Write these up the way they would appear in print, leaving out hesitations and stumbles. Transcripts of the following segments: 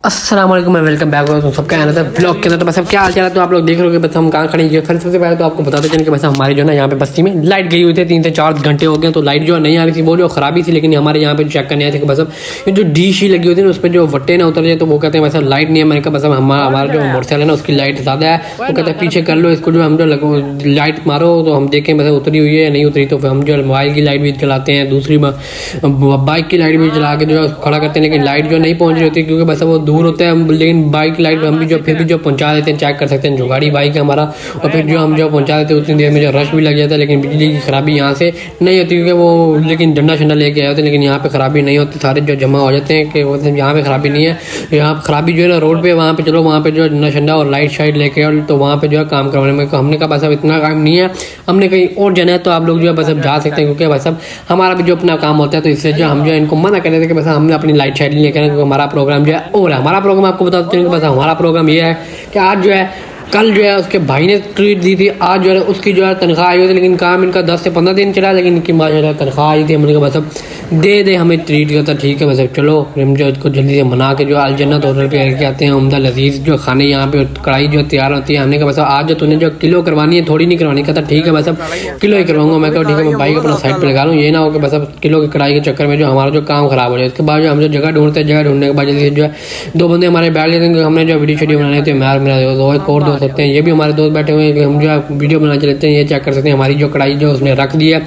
अस्सलाम वालेकुम, मैं वेलकम बैक हो सबका आना था ब्लॉग के अंदर। तो बस अब क्या हाल चाल है, तो आप लोग देख रहे हो कि बस हम कहाँ खड़े हैं। सबसे पहले तो आपको बताते चलें कि बस हमारे जो है ना यहाँ पे बस्ती में लाइट गई हुई थी 3 से 4 घंटे हो गए। तो लाइट जो नहीं आ रही थी, वो जो खराबी थी, लेकिन हमारे यहाँ पे चेक करने आए थे कि बस अब ये जो डिश ही लगी हुई थी ना, उस पर जो वट्टे ना उतर जाए, तो वो कहते हैं वैसा लाइट नहीं है। मैंने कहा बस हमारा जो मोटरसाइकिल है ना, उसकी लाइट ज़्यादा है। वो कहते हैं पीछे कर लो इसको, जो हम जो लाइट मारो तो हम देखें बस उतरी हुई है या नहीं उतरी। तो हम जो मोबाइल की लाइट भी चलाते हैं, दूसरी बाइक की लाइट भी चला के जो खड़ा करते हैं, लेकिन लाइट जो नहीं पहुँच रही होती, क्योंकि बस वो दूर होता है। लेकिन बाइक की लाइट हम भी जो फिर भी जो पहुंचा देते हैं, चेक कर सकते हैं। जो गाड़ी बाइक है हमारा, और फिर जो हम जो पहुंचा देते हैं उतनी देर में जो रश भी लग जाता है। लेकिन बिजली की खराबी यहाँ से नहीं होती, क्योंकि वो लेकिन डंडा शंडा लेके आए होते हैं, लेकिन यहाँ पे खराबी नहीं होती। सारे जो जमा हो जाते हैं कि वो यहाँ पे खराबी नहीं है। यहाँ खराबी जो है ना रोड पे, वहाँ पे चलो वहाँ पे जो डंडा शंडा और लाइट शाइट लेके आओ, तो वहाँ पे जो है काम करवाने में हमने कहा बस अब इतना काम नहीं है, हमने कहीं और जाना है। तो आप लोग जो है बस अब जा सकते हैं, क्योंकि बस अब हमारा भी जो अपना काम होता है। तो इससे जो हम जो इनको मना कर रहे थे कि बस हमने अपनी लाइट शाइट नहीं लेकर, क्योंकि हमारा प्रोग्राम जो है और हमारा प्रोग्राम आपको बताते हैं कि बस हमारा प्रोग्राम ये है कि आज जो है, कल जो है उसके भाई ने ट्रीट दी थी, आज जो है उसकी जो है तनख्वाह आई हुई थी। लेकिन काम इनका 10 से 15 दिन चला, लेकिन इनकी माशाल्लाह तनख्वाह आई थी। हमने कहा बस अब दे हमें ट्रीट करता, ठीक है बस अब चलो हम जो इसको जल्दी से मना के जो अलजन्नत होटल पे करके आते हैं। उम्दा लजीज जो खाने यहाँ पे कढ़ाई जो तैयार होती है। हमने कहा बस आज जो तूने जो किलो करवानी है, थोड़ी नहीं करवानी। कहता ठीक है बस अब किलो ही करवाऊंगा। मैं कहा ठीक है, मैं बाइक अपना साइड पर लगा लूँ, ये ना हो कि बस अब किलो की कढ़ाई के चक्कर में जो हमारा जो काम खराब हो जाए। उसके बाद जो हम जो जगह ढूंढते हैं, जगह ढूंढने के बाद जल्दी से जो है 2 बंदे हमारे बैठ जाते हैं। हमने जो वीडियो शीडियो बनाने थे, मेरा एक और दोस्त होते हैं, ये भी हमारे दोस्त बैठे हुए हैं कि हम जो है वीडियो बना लेते हैं। ये चेक कर सकते हैं हमारी जो कढ़ाई जो उसने रख दी है,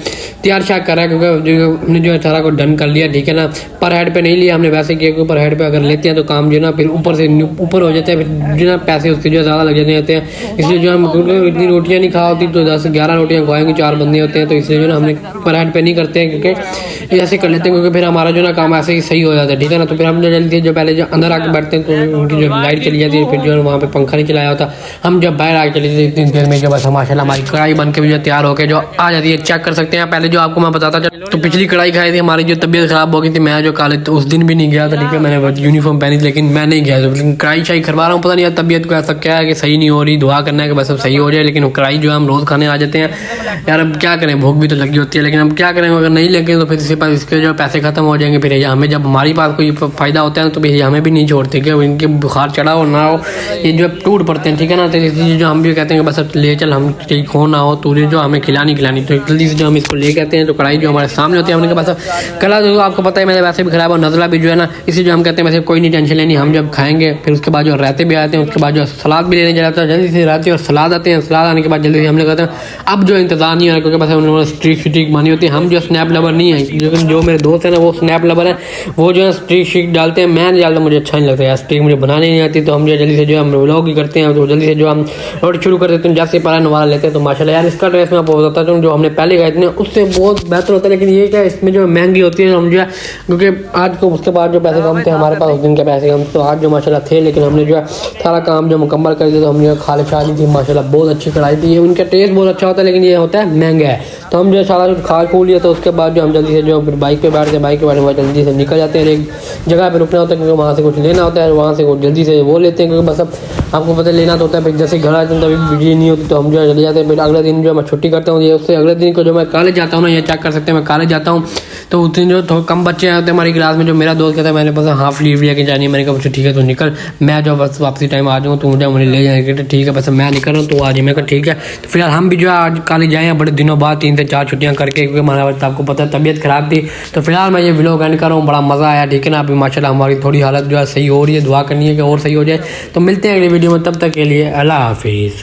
तैयार शाक कर रहा है, क्योंकि हमने जो है सारा को डन कर लिया, ठीक है ना। पर हेड पे नहीं लिया हमने, वैसे किया कि पर हेड पे अगर लेते हैं तो काम जो है ना फिर ऊपर से ऊपर हो जाता है, फिर जो ना पैसे उसके जो ज़्यादा लग जाते हैं। इसलिए जो हम इतनी रोटियाँ नहीं खा होती, तो 10-11 रोटियाँ खवाएंगे, 4 बंदे होते हैं। तो इसलिए जो ना हमने पर हेड पे नहीं करते हैं, क्योंकि ऐसे कर लेते हैं, क्योंकि फिर हमारा जो ना काम ऐसे ही सही हो जाता है, ठीक है ना। तो फिर हम जो जल्दी जो पहले जो अंदर आके बैठते हैं, तो उनकी जो लाइट चली जाती है, फिर जो है वहाँ पे पंखा नहीं चलाया होता। हम जब बाहर आके चली जाती इतनी देर में जो बस माशाल्लाह हमारी कढ़ाई बन के भी जो तैयार होकर जो आ जाती है। चेक कर सकते हैं। पहले जो आपको मैं बताता था, तो पिछली कढ़ाई खाई थी, हमारी जो तबीयत खराब हो गई थी, मैं जो काले तो उस दिन भी नहीं गया था, ठीक है। मैंने यूनिफॉर्म पहनी थी, लेकिन मैं नहीं गया था। लेकिन कढ़ाई शाही करवा रहा हूँ, पता नहीं यार तबीयत को ऐसा क्या है कि सही नहीं हो रही। दुआ करना है कि बस अब सही हो जाए। लेकिन कढ़ाई जो हम रोज़ खाने आ जाते हैं यार, अब क्या करें, भूख भी तो लगी होती है। लेकिन अब क्या करें, अगर नहीं लगे तो फिर इसके पास इसके जो पैसे खत्म हो जाएंगे। फिर हमें जब हमारी पास कोई फ़ायदा होता है तो फिर हमें भी नहीं छोड़ते कि इनके बुखार चढ़ा हो ना हो, ये जो टूट पड़ते हैं, ठीक है ना। तो इसलिए जो हम भी कहते हैं कि बस अब ले चल, हम ठीक हो ना हो, तुझे जो हमें खिलानी। तो जल्दी से जो हम इसको ले कहते हैं, तो कढ़ाई जो हमारे सामने होती है, हमने कहा बस कला जो आपको पता है मैंने वैसे भी खराब और नज़ला भी जो है ना, इसलिए जो हम कहते हैं वैसे कोई नहीं टेंशन लेनी, हम जब खाएंगे फिर उसके बाद जो रहते भी आते हैं, उसके बाद जो सलाद भी लेने जाते हैं, जल्दी से रहते और सलाद आते हैं। सलाद आने के बाद जल्दी से हमने कहते हैं अब जो इंतजार नहीं हो रहा, क्योंकि बस उन्होंने स्ट्रीक मानी होती है। हम जो स्नैप लवर नहीं है, लेकिन जो मेरे दोस्त है ना वो स्नैप लवर है, वो जो है स्ट्रीक डालते हैं। मैं नहीं डालता, मुझे अच्छा नहीं लगता है स्ट्रीक, मुझे बनाने नहीं आती। तो हम जो जल्दी से जो हम व्लॉग ही करते हैं, तो जल्दी से जो हम रोड शुरू कर देते हैं, जैसे पारा नवारा लेते हैं। तो माशाल्लाह यार इसका ड्रेस मैं आपको बताता हूँ, जो हमने पहले खाए थे उससे बहुत बेहतर होता है। लेकिन ये क्या इसमें जो महंगी होती है, हम जो है क्योंकि आज को उसके बाद जो पैसे कम थे हमारे पास, उस दिन के पैसे कम, तो आज जो माशाल्लाह थे। लेकिन हमने जो है सारा काम जो मुकम्मल कर दिया, तो हमने खा ली थी माशाल्लाह, बहुत अच्छी कढ़ाई थी। उनका टेस्ट बहुत अच्छा होता है, लेकिन ये होता है महंगा है। तो हम जो है सारा खा खू लिया, तो उसके बाद जो हम जल्दी से जो बाइक पे बैठते हैं, बाइक के बारे में जल्दी से निकल जाते हैं। एक जगह पे रुकना होता है, क्योंकि वहाँ से कुछ लेना होता है, वहाँ से कुछ जल्दी से वो लेते हैं, क्योंकि बस अब आपको पता लेना तो होता है। फिर जैसे घर आते हैं तभी बिजली नहीं होती, तो हम जो है चले जाते हैं। फिर अगले दिन जो मैं छुट्टी करता हूँ, ये उससे अगले दिन को जो मैं कॉलेज जाता हूँ ना, ये चेक कर सकते हैं मैं कॉलेज जाता हूँ, तो उस दिन जो थोड़े कम बच्चे आते हैं हमारी क्लास में। जो मेरा दोस्त कहता है मैंने बस हाफ लीव लेके जानी है, मैंने कहा ठीक है तो निकल, मैं जो बस वापसी टाइम आ जाऊँ तो मुझे ले जाएंगे, ठीक है बस मैं निकल रहा हूँ तो आज। मैं कहा ठीक है। तो फिलहाल हम भी जो है आज कॉलेज जाए हैं बड़े दिनों बाद, 3 से 4 छुट्टियाँ करके, क्योंकि हमारा आपको पता है तबीयत खराब थी। तो फिलहाल मैं ये व्लॉग एंड कर रहा हूँ, बड़ा मज़ा आया, ठीक है ना। अभी माशाल्लाह हमारी थोड़ी हालत जो है सही हो रही है, दुआ करनी है कि और सही हो जाए। तो मिलते हैं अगली वीडियो में, तब तक के लिए अल्लाह हाफिज़।